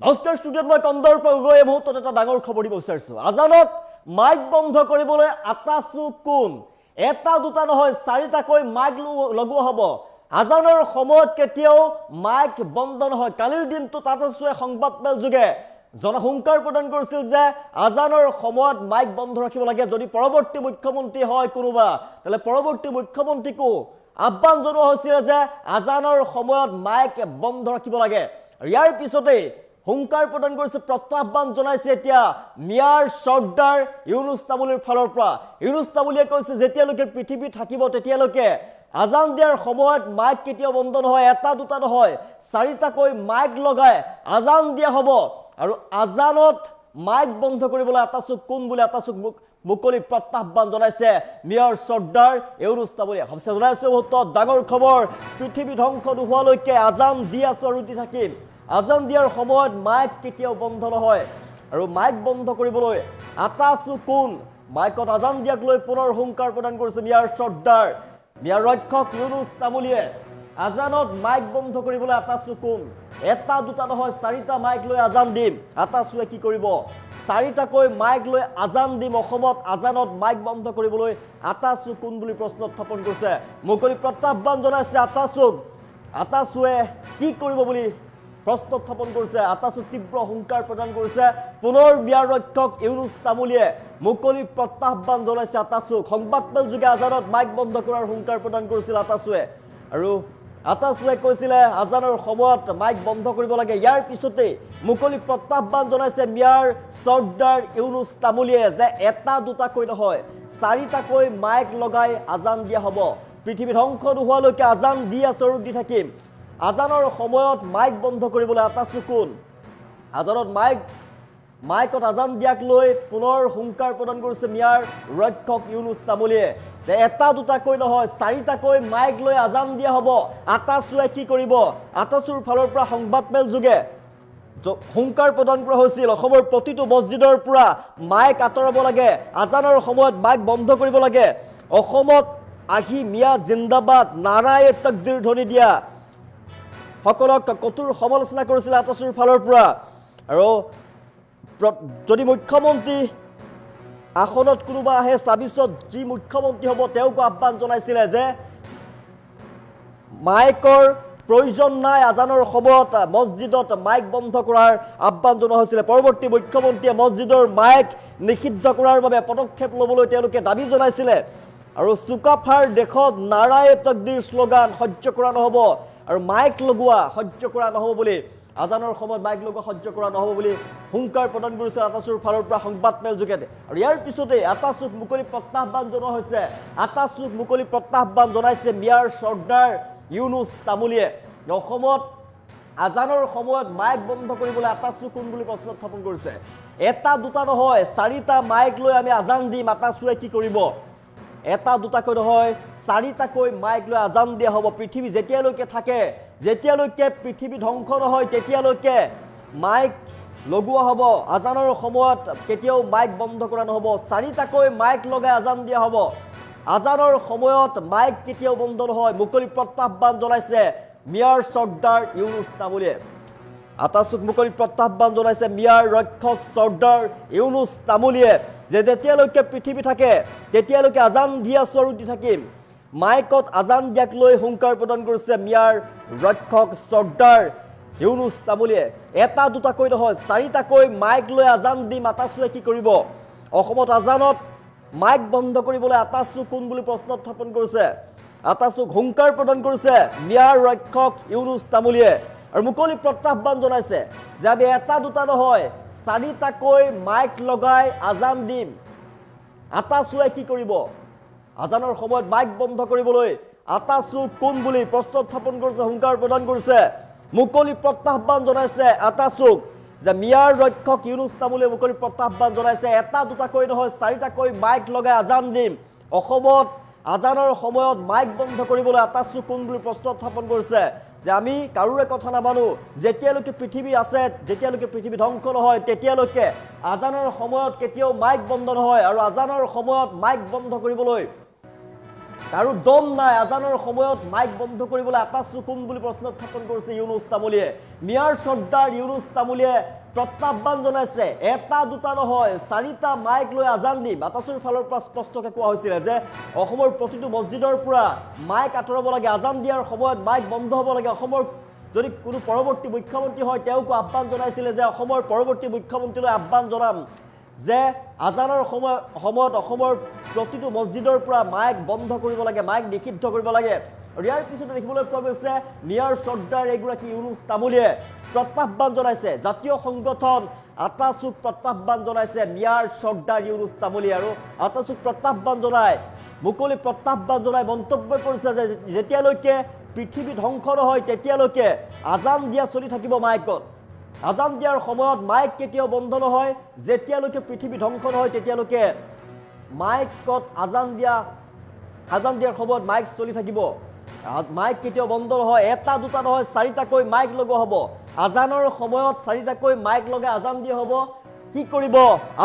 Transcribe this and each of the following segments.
নমস্কাৰ ষ্টুডিঅ'ত মই কন্দৰ পৰা গৈ এই মুহূৰ্তত এটা ডাঙৰ খবৰ দিব বিচাৰিছোঁ। আজানত মাইক বন্ধ কৰিবলৈ আটাচু কোন এটা দুটা নহয় চাৰিটাকৈ মাইক লগোৱা হ'ব। আজানৰ সময়ত কেতিয়াও মাইক বন্ধ নহয়। কালিৰ দিনটোত আটাচুৱে সংবাদমেল যোগে জনহুংকাৰ প্ৰদান কৰিছিল যে আজানৰ সময়ত মাইক বন্ধ ৰাখিব লাগে। যদি পৰৱৰ্তী মুখ্যমন্ত্ৰী হয় কোনোবা তেলে পৰৱৰ্তী মুখ্যমন্ত্ৰীকো আহ্বান জনোৱা হৈছিল যে আজানৰ সময়ত মাইক বন্ধ ৰাখিব লাগে। ইয়াৰ পিছতে হুংকাৰ প্ৰদান কৰিছে, প্ৰত্যাহ্বান জনাইছে এতিয়া মিয়াৰ চৰ্দাৰ ইউনুছ তামুলীৰ ফালৰ পৰা। ইউনুছ তামুলীয়ে কৈছে যেতিয়ালৈকে পৃথিৱী থাকিব তেতিয়ালৈকে আজান দিয়াৰ সময়ত মাইক কেতিয়াও বন্ধ নহয়, এটা দুটা নহয় চাৰিটাকৈ মাইক লগাই আজান দিয়া হ'ব। আৰু আজানত মাইক বন্ধ কৰিবলৈ আটাচুক কোন বুলি আটাচুক মুকলি প্ৰত্যাহ্বান জনাইছে মিয়াৰ চৰ্দাৰ ইউনুছ তামুলীয়ে। সবচে জনাইছে বহুত ডাঙৰ খবৰ, পৃথিৱী ধ্বংস নোহোৱালৈকে আজান দি আছো আৰু দি থাকিম। আজান দিয়াৰ সময়ত মাইক কেতিয়াও বন্ধ নহয়। আৰু মাইক বন্ধ কৰিবলৈ আটাচু কোন, মাইকত আজান দিয়াক লৈ পুনৰ হুংকাৰ প্ৰদান কৰিছে মিয়াৰ চৰ্দাৰ, মিয়াৰ ৰক্ষক ইউনুছ তামুলীয়ে। আজানত মাইক বন্ধ কৰিবলৈ আটাচু কোন, এটা দুটা নহয় চাৰিটা মাইক লৈ আজান দিম। আটাচুৱে কি কৰিব, চাৰিটাকৈ মাইক লৈ আজান দিম। অসমত আজানত মাইক বন্ধ কৰিবলৈ আটাচু কোন বুলি প্ৰশ্ন উত্থাপন কৰিছে, মুকলি প্ৰত্যাহ্বান জনাইছে আটাচুক। আটাচুৱে কি কৰিব বুলি প্ৰশ্ন উত্থাপন কৰিছে। আটাচুক তীব্ৰ হুংকাৰ প্ৰদান কৰিছে পুনৰ মিয়াৰ ৰক্ষক ইউনুছ তামুলীয়ে। মুকলি প্ৰত্যাহ্বান জনাইছে আটাচুক। সংবাদমেল যোগে আজানত মাইক বন্ধ কৰাৰ হুংকাৰ প্ৰদান কৰিছিল আটাচুৱে। আৰু আটাচুৱে কৈছিলে আজানৰ সময়ত মাইক বন্ধ কৰিব লাগে। ইয়াৰ পিছতে মুকলি প্ৰত্যাহ্বান জনাইছে মিয়াৰ চৰ্দাৰ ইউনুছ তামুলীয়ে যে এটা দুটাকৈ নহয় চাৰিটাকৈ মাইক লগাই আজান দিয়া হ'ব। পৃথিৱী ধ্বংস নোহোৱালৈকে আজান দি আছো আৰু দি থাকিম। আজানৰ সময়ত মাইক বন্ধ কৰিবলৈ আটাচু কোন, আজানত মাইকত আজান দিয়াক লৈ পুনৰ হুংকাৰ প্ৰদান কৰিছে মিয়াৰ ৰক্ষক ইউনুছ তামুলীয়ে যে এটা দুটাকৈ নহয় চাৰিটাকৈ মাইক লৈ আজান দিয়া হ'ব। আটাচুৱে কি কৰিব, আটাচুৰ ফালৰ পৰা সংবাদমেল যোগে হুংকাৰ প্ৰদান কৰা হৈছিল অসমৰ প্ৰতিটো মছজিদৰ পৰা মাইক আঁতৰাব লাগে, আজানৰ সময়ত মাইক বন্ধ কৰিব লাগে। অসমত আহি মিয়া জিন্দাবাদ নাৰায়ে তকদিৰ ধ্বনি দিয়া সকলক কঠোৰ সমালোচনা কৰিছিল আটাচুৰ ফালৰ পৰা। আৰু যদি মুখ্যমন্ত্ৰী আসনত কোনোবা আহে ২৬ত যি মুখ্যমন্ত্ৰী হ'ব তেওঁকো আহ্বান জনাইছিলে যে মাইকৰ প্ৰয়োজন নাই, আজানৰ সময়ত মছজিদত মাইক বন্ধ কৰাৰ আহ্বান জনোৱা হৈছিলে। পৰৱৰ্তী মুখ্যমন্ত্ৰীয়ে মছজিদৰ মাইক নিষিদ্ধ কৰাৰ বাবে পদক্ষেপ ল'বলৈ তেওঁলোকে দাবী জনাইছিলে। আৰু চুকাফাৰ দেশত নাৰায়ে তকদিৰ শ্লোগান সহ্য কৰা নহ'ব আৰু মাইক লগোৱা সহ্য কৰা নহ'ব বুলি, আজানৰ সময়ত মাইক লগোৱা সহ্য কৰা নহ'ব বুলি হুংকাৰ প্ৰদান কৰিছে আটাচুৰ ফালৰ পৰা সংবাদমেল যোগেদি। আৰু ইয়াৰ পিছতে আটাচুক মুকলি প্ৰত্যাহ্বান জনোৱা হৈছে। আটাচুক মুকলি প্ৰত্যাহ্বান জনাইছে মিয়াৰ চৰ্দাৰ ইউনুছ তামুলীয়ে। অসমত আজানৰ সময়ত মাইক বন্ধ কৰিবলৈ আটাচু কোন বুলি প্ৰশ্ন উত্থাপন কৰিছে। এটা দুটা নহয় চাৰিটা মাইক লৈ আমি আজান দিম। আটাচুৱে কি কৰিব, এটা দুটাকৈ নহয় চাৰিটাকৈ মাইক লৈ আজান দিয়া হ'ব। পৃথিৱী যেতিয়ালৈকে থাকে, যেতিয়ালৈকে পৃথিৱী ধ্বংস নহয় তেতিয়ালৈকে মাইক লগোৱা হ'ব। আজানৰ সময়ত কেতিয়াও মাইক বন্ধ কৰা নহ'ব, চাৰিটাকৈ মাইক লগাই আজান দিয়া হ'ব। আজানৰ সময়ত মাইক কেতিয়াও বন্ধ নহয়, মুকলি প্ৰত্যাহ্বান জনাইছে মিয়াৰ চৰ্দাৰ ইউনুছ তামুলীয়ে। আটাচুক মুকলি প্ৰত্যাহ্বান জনাইছে মিয়াৰ ৰক্ষক চৰ্দাৰ ইউনুছ তামুলীয়ে যে যেতিয়ালৈকে পৃথিৱী থাকে তেতিয়ালৈকে আজান দি আছো আৰু দি থাকিম। মাইকত আজান দিয়াক লৈ হুংকাৰ প্ৰদান কৰিছে মিয়াৰ ৰক্ষক চৰ্দাৰ ইউনুছ তামুলীয়ে। এটা দুটাকৈ নহয় চাৰিটাকৈ মাইক লৈ আজান দিম। আটাচুৱে কি কৰিব, অসমত আজানত মাইক বন্ধ কৰিবলৈ আটাচু কোন বুলি প্ৰশ্ন উত্থাপন কৰিছে। আটাচুক হুংকাৰ প্ৰদান কৰিছে মিয়াৰ ৰক্ষক ইউনুছ তামুলীয়ে। আৰু মুকলি প্ৰত্যাহ্বান জনাইছে যে আমি এটা দুটা নহয় চাৰিটাকৈ মাইক লগাই আজান দিম। আটাচুৱে কি কৰিব, আজানৰ সময়ত মাইক বন্ধ কৰিবলৈ আটাচু কোন বুলি প্ৰশ্ন উত্থাপন কৰিছে, হুংকাৰ প্ৰদান কৰিছে। মুকলি প্ৰত্যাহ্বান জনাইছে আটাচুক যে মিয়াৰ ৰক্ষক ইউনুছ তামুলীয়ে মুকলি প্ৰত্যাহ্বান জনাইছে এটা দুটাকৈ নহয় চাৰিটাকৈ মাইক লগাই আজান দিম। অসমত আজানৰ সময়ত মাইক বন্ধ কৰিবলৈ আটাচু কোন বুলি প্ৰশ্ন উত্থাপন কৰিছে যে আমি কাৰোৰে কথা নামানো, যেতিয়ালৈকে পৃথিৱী আছে, যেতিয়ালৈকে পৃথিৱী ধ্বংস নহয় তেতিয়ালৈকে আজানৰ সময়ত কেতিয়াও মাইক বন্ধ নহয়। আৰু আজানৰ সময়ত মাইক বন্ধ কৰিবলৈ কাৰো দম নাই আজানৰ সময়ত মাইক বন্ধ কৰিবলৈ আতাছু কোন বুলি প্ৰশ্ন উত্থাপন কৰিছে ইউনুছ তামুলীয়ে মিয়াৰ চৰ্দাৰ ইউনুছ তামুলীয়ে প্ৰত্যাহ্বান জনাইছে এটা দুটা নহয় চাৰিটা মাইক লৈ আজান দিম আতাছুৰ ফালৰ পৰা স্পষ্টকৈ কোৱা হৈছিল যে অসমৰ প্ৰতিটো মছজিদৰ পৰা মাইক আঁতৰাব লাগে আজান দিয়াৰ সময়ত মাইক বন্ধ হ'ব লাগে অসমৰ যদি কোনো পৰৱৰ্তী মুখ্যমন্ত্ৰী হয় তেওঁকো আহ্বান জনাইছিলে যে অসমৰ পৰৱৰ্তী মুখ্যমন্ত্ৰীলৈ আহ্বান জনাম যে আজানৰ সময়ত অসমৰ প্ৰতিটো মছজিদৰ পৰা মাইক বন্ধ কৰিব লাগে মাইক নিষিদ্ধ কৰিব লাগে আৰু ইয়াৰ পিছতে দেখিবলৈ পোৱা গৈছে মিয়াৰ চৰ্দাৰ এগৰাকী ইউনুছ তামুলীয়ে প্ৰত্যাহ্বান জনাইছে জাতীয় সংগঠন আতাছুক প্ৰত্যাহ্বান জনাইছে মিয়াৰ চৰ্দাৰ ইউনুছ তামুলী আৰু আতাছুক প্ৰত্যাহ্বান জনাই মুকলি প্ৰত্যাহ্বান জনাই মন্তব্য কৰিছে যে যেতিয়ালৈকে পৃথিৱী ধ্বংস নহয় তেতিয়ালৈকে আজান দিয়া চলি থাকিব মাইকত আজান দিয়াৰ সময়ত মাইক কেতিয়াও বন্ধ নহয় যেতিয়ালৈকে পৃথিৱী ধ্বংস নহয় তেতিয়ালৈকে মাইকত আজান দিয়াৰ সময়ত মাইক চলি থাকিব মাইক কেতিয়াও বন্ধ নহয় এটা দুটা নহয় চাৰিটাকৈ মাইক লগোৱা হ'ব আজানৰ সময়ত চাৰিটাকৈ মাইক লগাই আজান দিয়া হ'ব কি কৰিব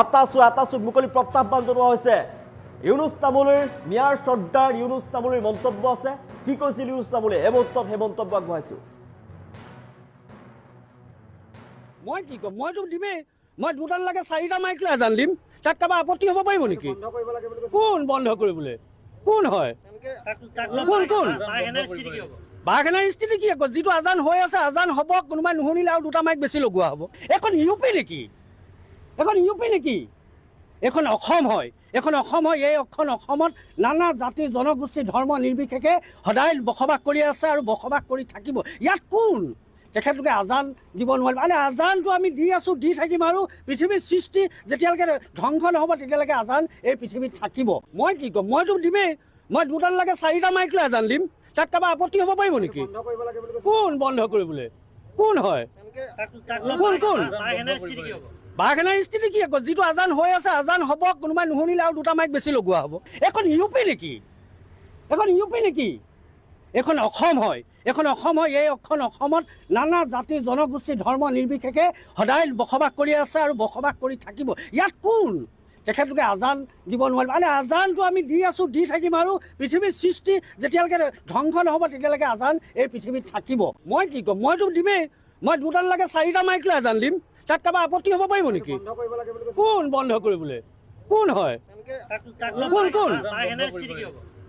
আতাছুক মুকলি প্ৰত্যাহ্বান জনোৱা হৈছে ইউনুছ তামুলীৰ মিয়াৰ চৰ্দাৰ ইউনুছ তামুলীৰ মন্তব্য আছে কি কৈছিল ইউনুছ তামুলীয়ে এই মুহূৰ্তত সেই মন্তব্য আগবঢ়াইছো মই কি কম মইতো দিমেই মই দুটান লাগে চাৰিটা মাইক লৈ আজান দিম তাত কাৰোবাৰ আপত্তি হ'ব পাৰিব নেকি কোন বন্ধ কৰিবলৈ কোন হয় কোন বাঘেনাৰ স্থিতি কি আকৌ যিটো আজান হৈ আছে আজান হ'ব কোনোবাই নুশুনিলে আৰু দুটা মাইক বেছি লগোৱা হ'ব এখন ইউ পি নেকি এখন অসম হয় এই অসমত নানা জাতি জনগোষ্ঠী ধৰ্ম নিৰ্বিশেষে সদায় বসবাস কৰি আছে আৰু বসবাস কৰি থাকিব ইয়াত কোন তেখেতলোকে আজান দিব নোৱাৰিব আৰে আজানটো আমি দি আছোঁ দি থাকিম আৰু পৃথিৱীৰ সৃষ্টি যেতিয়ালৈকে ধ্বংস নহ'ব তেতিয়ালৈকে আজান এই পৃথিৱীত থাকিব মই কি ক'ম মইতো দিমেই মই দুটান লাগে চাৰিটা মাইক লৈ আজান দিম তাত কাৰোবাৰ আপত্তি হ'ব পাৰিব নেকি কোন বন্ধ কৰিবলৈ কোন হয় কোন বাঘেনাৰ স্থিতি কি আকৌ যিটো আজান হৈ আছে আজান হ'ব কোনোবাই নুশুনিলে আৰু দুটা মাইক বেছি লগোৱা হ'ব এখন ইউ পি নেকি এখন অসম হয় এই অসমত নানা জাতি জনগোষ্ঠী ধৰ্ম নিৰ্বিশেষে সদায় বসবাস কৰি আছে আৰু বসবাস কৰি থাকিব ইয়াত কোন তেখেতলোকে আজান দিব নোৱাৰিব আৰে আজানটো আমি দি আছোঁ দি থাকিম আৰু পৃথিৱীৰ সৃষ্টি যেতিয়ালৈকে ধ্বংস নহ'ব তেতিয়ালৈকে আজান এই পৃথিৱীত থাকিব মই কি ক'ম মইতো দিমেই মই দুটান লাগে চাৰিটা মাইক লৈ আজান দিম তাত কাৰোবাৰ আপত্তি হ'ব পাৰিব নেকি কোন বন্ধ কৰিবলৈ কোন হয় কোন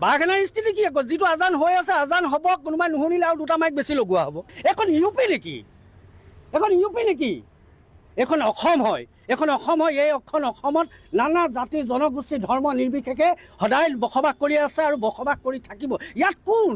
বাঘেনাৰ স্থিতি কি আকৌ যিটো আজান হৈ আছে আজান হ'ব কোনোবাই নুশুনিলে আৰু দুটা মাইক বেছি লগোৱা হ'ব এখন ইউ পি নেকি এখন অসম হয় এই অসমত নানা জাতি জনগোষ্ঠী ধৰ্ম নিৰ্বিশেষে সদায় বসবাস কৰি আছে আৰু বসবাস কৰি থাকিব ইয়াত কোন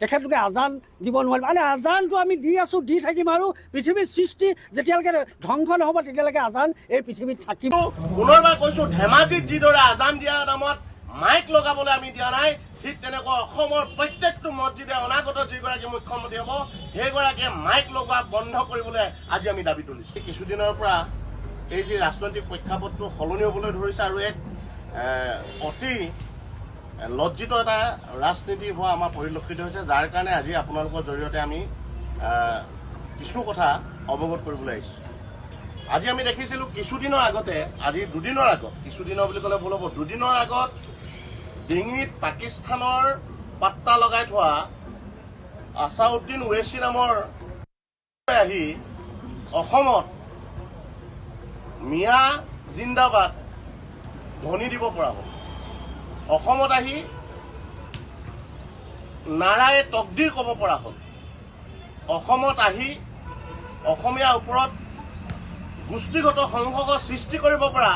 তেখেতলোকে আজান দিব নোৱাৰিব আৰে আজানটো আমি দি আছোঁ দি থাকিম আৰু পৃথিৱীৰ সৃষ্টি যেতিয়ালৈকে ধ্বংস নহ'ব তেতিয়ালৈকে আজান এই পৃথিৱীত থাকিব পুনৰবাৰ কৈছোঁ ধেমাজিত যিদৰে আজান দিয়াৰ নামত মাইক লগাবলৈ আমি দিয়া নাই ঠিক তেনেকৈ অসমৰ প্ৰত্যেকটো মছজিদে অনাগত যিগৰাকী মুখ্যমন্ত্ৰী হ'ব সেইগৰাকীয়ে মাইক লগোৱা বন্ধ কৰিবলৈ আজি আমি দাবী তুলিছোঁ কিছুদিনৰ পৰা এই যি ৰাজনৈতিক প্ৰেক্ষাপটটো সলনি হ'বলৈ ধৰিছে আৰু এক অতি লজ্জিত এটা ৰাজনীতি হোৱা আমাৰ পৰিলক্ষিত হৈছে যাৰ কাৰণে আজি আপোনালোকৰ জৰিয়তে আমি কিছু কথা অৱগত কৰিবলৈ আহিছোঁ আজি আমি দেখিছিলোঁ কিছুদিনৰ আগতে আজি দুদিনৰ আগত কিছুদিনৰ বুলি ক'লে ভুল হ'ব দুদিনৰ আগত ডিঙিত পাকিস্তানৰ পাত্তা লগাই থোৱা আছাউদ্দিন ওৱেইচি নামৰ আহি অসমত মিয়া জিন্দাবাদ ধ্বনি দিব পৰা হ'ল অসমত আহি নাৰায়ে তকদিৰ ক'ব পৰা হ'ল অসমত আহি অসমীয়াৰ ওপৰত গোষ্ঠীগত সংঘৰ্ষৰ সৃষ্টি কৰিব পৰা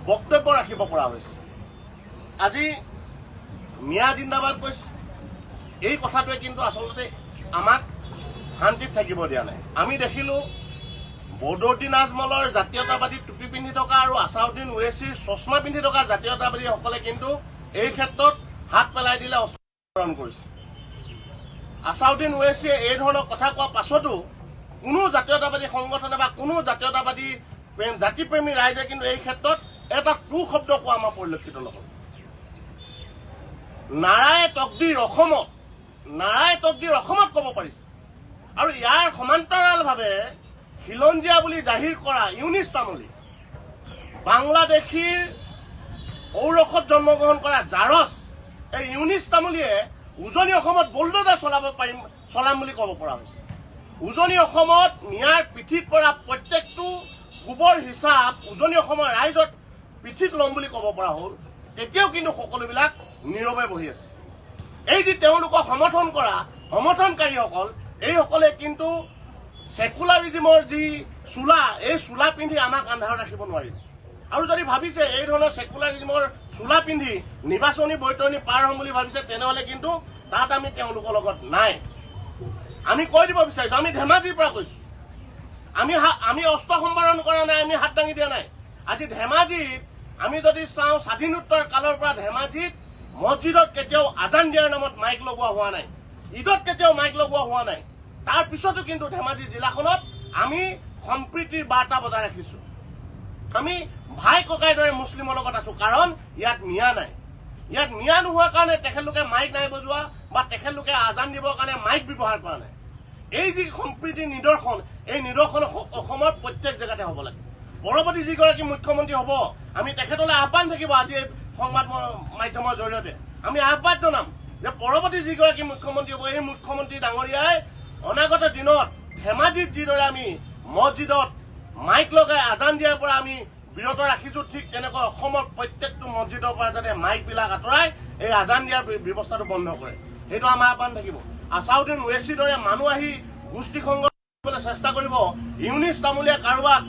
বক্তব্য ৰাখিব পৰা হৈছে আজি মিয়া জিন্দাবাদ কৈছে এই কথাটোৱে কিন্তু আচলতে আমাক শান্তিত থাকিব দিয়া নাই আমি দেখিলোঁ বদৰুদ্দিন আজমলৰ জাতীয়তাবাদী টুপি পিন্ধি থকা আৰু আছাউদ্দিন ওৱেইচিৰ চশমা পিন্ধি থকা জাতীয়তাবাদীসকলে কিন্তু এই ক্ষেত্ৰত হাত পেলাই দিলে অস্ত্ৰণ কৰিছে আছাউদ্দিন ওৱেইচিয়ে এই ধৰণৰ কথা কোৱাৰ পাছতো কোনো জাতীয়তাবাদী সংগঠনে বা কোনো জাতীয়তাবাদী জাতিপ্ৰেমী ৰাইজে কিন্তু এই ক্ষেত্ৰত এটা টু শব্দ কোৱা আমাৰ পৰিলক্ষিত নহ'ল নাৰায়ে তকদিৰ অসমত ক'ব পাৰিছে আৰু ইয়াৰ সমান্তৰালভাৱে খিলঞ্জীয়া বুলি জাহিৰ কৰা ইউনুছ তামুলী বাংলাদেশীৰ ঔৰসত জন্মগ্ৰহণ কৰা জাৰছ এই ইউনিছ তামুলীয়ে উজনি অসমত বুলডোজাৰ চলাম বুলি ক'ব পৰা হৈছে। উজনি অসমত মিয়াৰ পিঠিত পৰা প্ৰত্যেকটো গোবৰ হিচাপ উজনি অসমৰ ৰাইজৰ পিঠিত ল'ম বুলি ক'ব পৰা হ'ল। তেতিয়াও কিন্তু সকলোবিলাক নীৰৱে বহি আছে। এই যি তেওঁলোকক সমৰ্থন কৰা সমৰ্থনকাৰীসকল, এইসকলে কিন্তু ছেকুলাৰিজিমৰ যি চোলা, এই চোলা পিন্ধি আমাক আন্ধাৰত ৰাখিব নোৱাৰিব। আৰু যদি ভাবিছে এই ধৰণৰ ছেকুলাৰিজিমৰ চোলা পিন্ধি নিৰ্বাচনী বৈতৰণি পাৰ হ'ম বুলি ভাবিছে, তেনেহ'লে কিন্তু তাত আমি তেওঁলোকৰ লগত নাই। আমি কৈ দিব বিচাৰিছো, আমি ধেমাজিৰ পৰা কৈছো, আমি অস্ত্ৰ সম্বাৰণ কৰা নাই, আমি হাত দাঙি দিয়া নাই। আজি ধেমাজিত আমি যদি চাওঁ, স্বাধীনোত্তৰ কালৰ পৰা ধেমাজিত মছজিদত কেতিয়াও আজান দিয়াৰ নামত মাইক লগোৱা হোৱা নাই, ঈদত কেতিয়াও মাইক লগোৱা হোৱা নাই। তাৰ পিছতো কিন্তু ধেমাজি জিলাখনত আমি সম্প্ৰীতিৰ বাৰ্তা বজাই ৰাখিছো। আমি ভাই ককাইৰ দৰে মুছলিমৰ লগত আছো, কাৰণ ইয়াত মিয়া নাই। ইয়াত মিয়া নোহোৱাৰ কাৰণে তেখেতলোকে মাইক নাই বজোৱা বা তেখেতলোকে আজান দিবৰ কাৰণে মাইক ব্যৱহাৰ কৰা নাই। এই যি সম্প্ৰীতিৰ নিদৰ্শন, এই নিদৰ্শন অসমৰ প্ৰত্যেক জেগাতে হ'ব লাগে। পৰৱৰ্তী যিগৰাকী মুখ্যমন্ত্ৰী হ'ব, আমি তেখেতলৈ আহ্বান থাকিব। আজি এই সংবাদ মাধ্যমৰ জৰিয়তে আমি আহ্বান জনাম যে পৰৱৰ্তী যিগৰাকী মুখ্যমন্ত্ৰী হ'ব, এই মুখ্যমন্ত্ৰী ডাঙৰীয়াই অনাগত দিনত ধেমাজিত যিদৰে আমি মছজিদত মাইক লগাই আজান দিয়াৰ পৰা আমি বিৰত ৰাখিছো, ঠিক তেনেকৈ অসমৰ প্ৰত্যেকটো মছজিদৰ পৰা যাতে মাইকবিলাক আঁতৰাই এই আজান দিয়াৰ ব্যৱস্থাটো বন্ধ কৰে, সেইটো আমাৰ আহ্বান থাকিব। আছাউদ্দিন ওৱেইচিৰ দৰে মানুহ আহি গোষ্ঠী সংঘ কৰিবলৈ চেষ্টা কৰিব, ইউনিছ তামুলীয়ে কাৰোবাক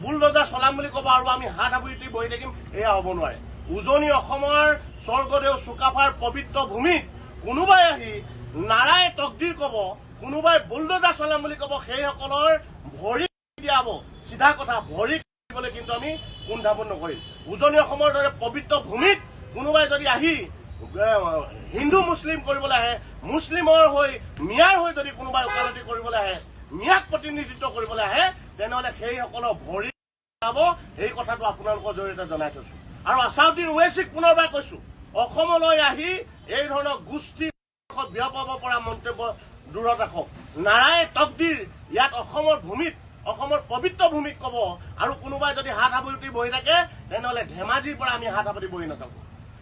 বুলডোজাৰ চলাম বুলি ক'ব আৰু আমি হাত সাবটি বহি থাকিম, এয়া হ'ব নোৱাৰে। উজনি অসমৰ স্বৰ্গদেউ চুকাফাৰ পবিত্ৰ ভূমিত কোনোবাই আহি নাৰাই তকদিৰ ক'ব, কোনোবাই বুলডোজাৰ চলাম বুলি ক'ব, সেইসকলৰ ভৰি দিয়াব। চিধা কথা, ভৰি দিবলৈ কিন্তু আমি কুণ্ঠাবোধ নকৰিম। উজনি অসমৰ দৰে পবিত্ৰ ভূমিত কোনোবাই যদি আহি হিন্দু মুছলিম কৰিবলৈ আহে, মুছলিমৰ হৈ মিয়াৰ হৈ যদি কোনোবাই ওকালতি কৰিবলৈ আহে, মিয়াক প্ৰতিনিধিত্ব কৰিবলৈ আহে, তেনেহ'লে সেইসকলৰ ভৰি যাব। এই কথাটো আপোনালোকৰ জৰিয়তে জনাই থৈছো। আৰু আছাউদ্দিন ওৱেইচিক পুনৰবাৰ কৈছো, অসমলৈ আহি এই ধৰণৰ গোষ্ঠী বিয়পাব পৰা মন্তব্য দূৰত ৰাখক। নাৰাই তকদিৰ ইয়াত অসমৰ ভূমিত, অসমৰ পবিত্ৰ ভূমিত ক'ব, আৰু কোনোবাই যদি হাত সাবটি বহি থাকে, তেনেহ'লে ধেমাজিৰ পৰা আমি হাত সাবটি বহি নাথাকো।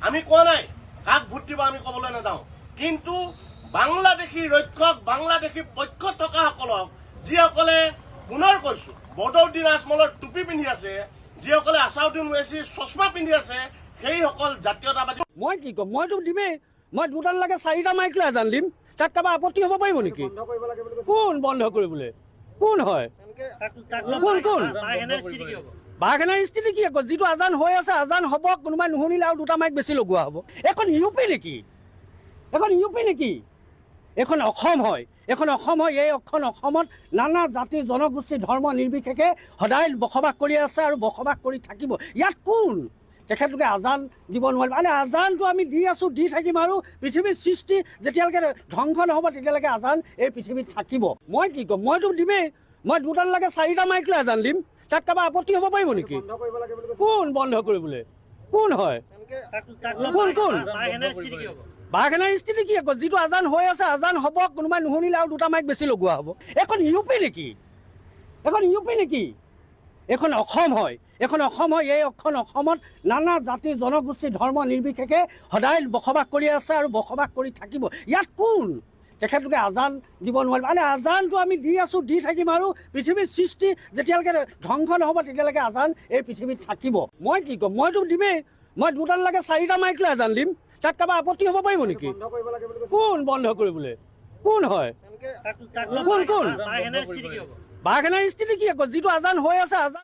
আমি কোৱা নাই কাক ভোট দিব আমি ক'বলৈ নাযাওঁ, কিন্তু বাংলাদেশী ৰক্ষক, বাংলাদেশী পক্ষত থকাসকলক, যিসকলে পুনৰ কৈছো বদৰুদ্দিন আজমলৰ টুপি পিন্ধি আছে, যিসকলে আছাউদ্দিন ওৱেইচিৰ চশমা পিন্ধি আছে, সেইসকল জাতীয়তাবাদী। মই কি ক'ম, মইতো দিমেই। মই দুটান লাগে 4টা মাইক লৈ আজান দিম, তাত কাৰোবাৰ আপত্তি হ'ব পাৰিব নেকি? কোন বন্ধ কৰিবলৈ? কোন হয়? কোন বাঘেনাৰ স্থিতি কি আকৌ? যিটো আজান হৈ আছে, আজান হ'ব, কোনোবাই নুশুনিলে আৰু 2টা মাইক বেছি লগোৱা হ'ব। এখন ইউপি নেকি? এখন ইউপি নেকি? এখন অসম হয়, এখন অসম হয়। এই অসমত নানা জাতি জনগোষ্ঠী ধৰ্ম নিৰ্বিশেষে সদায় বসবাস কৰি আছে আৰু বসবাস কৰি থাকিব। ইয়াত কোন তেখেতলোকে আজান দিব নোৱাৰিব? আৰে আজানটো আমি দি আছো, দি থাকিম, আৰু পৃথিৱীৰ সৃষ্টি যেতিয়ালৈকে ধ্বংস নহ'ব তেতিয়ালৈকে আজান এই পৃথিৱীত থাকিব। মই কি ক'ম, মইতো দিমেই। মই দুটান লাগে 4টা মাইক লৈ আজান দিম, তাত কাৰোবাৰ আপত্তি হ'ব পাৰিব নেকি? কোন বন্ধ কৰিবলৈ? কোন হয়? কোন বাঘেনাৰ স্থিতি কি আকৌ? যিটো আজান হৈ আছে, আজান হ'ব, কোনোবাই নুশুনিলে আৰু 2টা মাইক বেছি লগোৱা হ'ব। এখন ইউপি নেকি? এখন ইউপি নেকি? এখন অসম হয়, এখন অসম হয়। এই অসমত নানা জাতি জনগোষ্ঠী ধৰ্ম নিৰ্বিশেষে সদায় বসবাস কৰি আছে আৰু বসবাস কৰি থাকিব। ইয়াত কোন তেখেতলোকে আজান দিব নোৱাৰিব? আৰে আজানটো আমি দি আছো, দি থাকিম, আৰু পৃথিৱীৰ সৃষ্টি যেতিয়ালৈকে ধ্বংস নহ'ব তেতিয়ালৈকে আজান এই পৃথিৱীত থাকিব। মই কি ক'ম, মইতো দিমেই। মই দুটান লাগে 4টা মাইক লৈ আজান দিম, তাত কাৰোবাৰ আপত্তি হ'ব পাৰিব নেকি? কোন বন্ধ কৰিবলৈ? কোন হয়? কোন বাঘেনাৰ স্থিতি কি আকৌ? যিটো আজান হৈ আছে, আজান